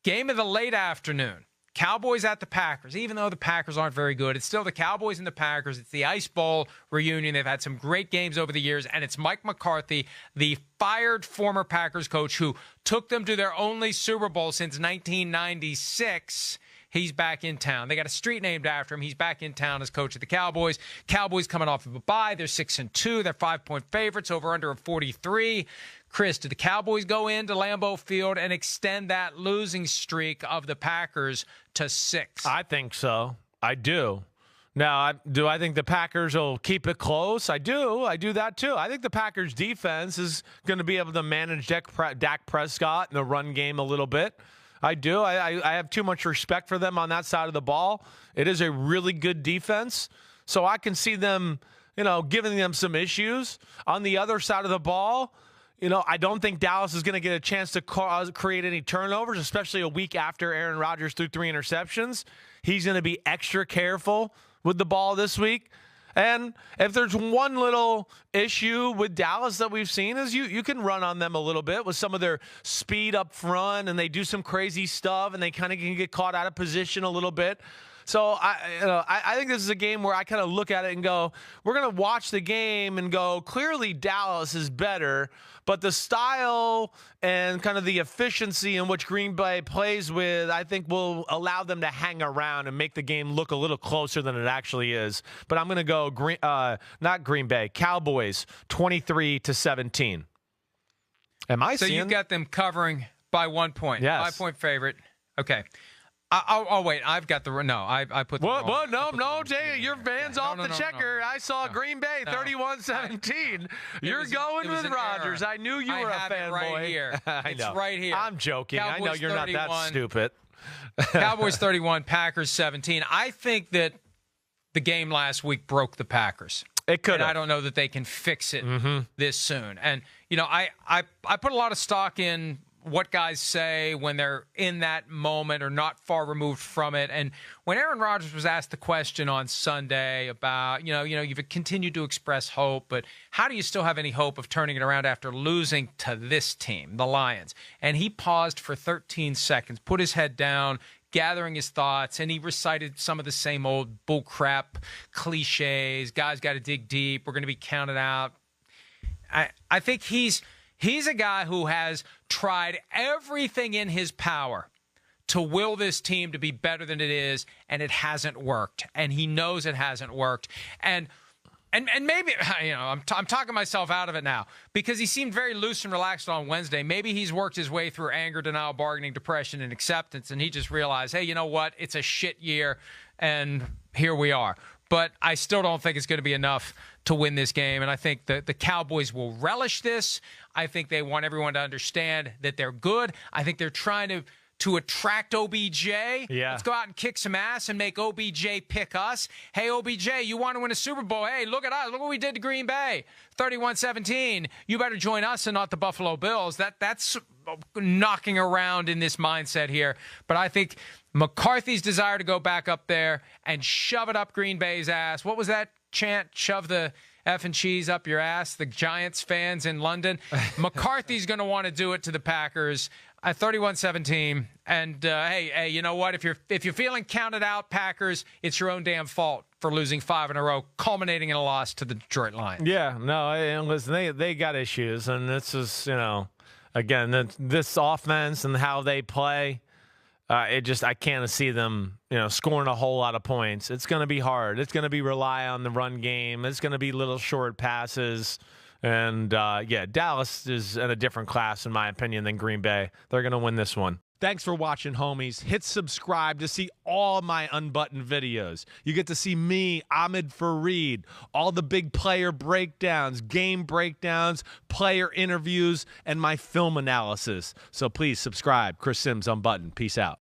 Game of the late afternoon. Cowboys at the Packers. Even though the Packers aren't very good, it's still the Cowboys and the Packers. It's the Ice Bowl reunion. They've had some great games over the years, and it's Mike McCarthy, the fired former Packers coach who took them to their only Super Bowl since 1996. He's back in town. They got a street named after him. He's back in town as coach of the Cowboys. Cowboys coming off of a bye. They're 6-2. They're 5-point favorites, over under of 43. Chris, do the Cowboys go into Lambeau Field and extend that losing streak of the Packers to 6? I think so. I do. Now, do I think the Packers will keep it close? I do. I do that too. I think the Packers defense is going to be able to manage Dak Prescott in the run game a little bit. I do. I have too much respect for them on that side of the ball. It is a really good defense. So I can see them, giving them some issues. On the other side of the ball, I don't think Dallas is going to get a chance to create any turnovers, especially a week after Aaron Rodgers threw 3 interceptions. He's going to be extra careful with the ball this week. And if there's one little issue with Dallas that we've seen is you can run on them a little bit with some of their speed up front, and they do some crazy stuff, and they kind of can get caught out of position a little bit. So I think this is a game where I kind of look at it and go, we're going to watch the game and go, clearly Dallas is better, but the style and kind of the efficiency in which Green Bay plays with, I think will allow them to hang around and make the game look a little closer than it actually is. But I'm going to go not Green Bay, Cowboys 23-17. Am I so seeing? You've got them covering by 1 point. Yes. 5-point favorite. Okay. I'll wait. I've got the no. I put the what? No, Jay, your van's off the checker. No. I saw Green Bay 31-17. You're going with Rodgers. I knew you were a fanboy. Right here. I know. It's right here. I'm joking. Cowboys I know you're 31, not that stupid. Cowboys 31, Packers 17. I think that the game last week broke the Packers. It could. And I don't know that they can fix it this soon. And I put a lot of stock in what guys say when they're in that moment or not far removed from it. And when Aaron Rodgers was asked the question on Sunday about, you've continued to express hope, but how do you still have any hope of turning it around after losing to this team, the Lions? And he paused for 13 seconds, put his head down, gathering his thoughts, and he recited some of the same old bullcrap cliches. Guys got to dig deep. We're going to be counted out. I think he's a guy who has tried everything in his power to will this team to be better than it is, and it hasn't worked. And he knows it hasn't worked. And maybe, I'm talking myself out of it now because he seemed very loose and relaxed on Wednesday. Maybe he's worked his way through anger, denial, bargaining, depression, and acceptance, and he just realized, hey, you know what? It's a shit year, and here we are. But I still don't think it's going to be enough to win this game. And I think the Cowboys will relish this. I think they want everyone to understand that they're good. I think they're trying to attract OBJ. Yeah. Let's go out and kick some ass and make OBJ pick us. Hey, OBJ, you want to win a Super Bowl? Hey, look at us. Look what we did to Green Bay. 31-17. You better join us and not the Buffalo Bills. That's knocking around in this mindset here. But I think McCarthy's desire to go back up there and shove it up Green Bay's ass. What was that chant? Shove the F and cheese up your ass, the Giants fans in London. McCarthy's going to want to do it to the Packers at 31-17. And hey, you know what? If you're feeling counted out, Packers, it's your own damn fault for losing 5 in a row, culminating in a loss to the Detroit Lions. Yeah, no, listen, they got issues, and this is, again, this offense and how they play. I can't see them, scoring a whole lot of points. It's going to be hard. It's going to be rely on the run game. It's going to be little short passes. And, Dallas is in a different class, in my opinion, than Green Bay. They're going to win this one. Thanks for watching, homies. Hit subscribe to see all my Unbuttoned videos. You get to see me, Ahmed Fareed, all the big player breakdowns, game breakdowns, player interviews, and my film analysis. So please subscribe. Chris Simms Unbuttoned. Peace out.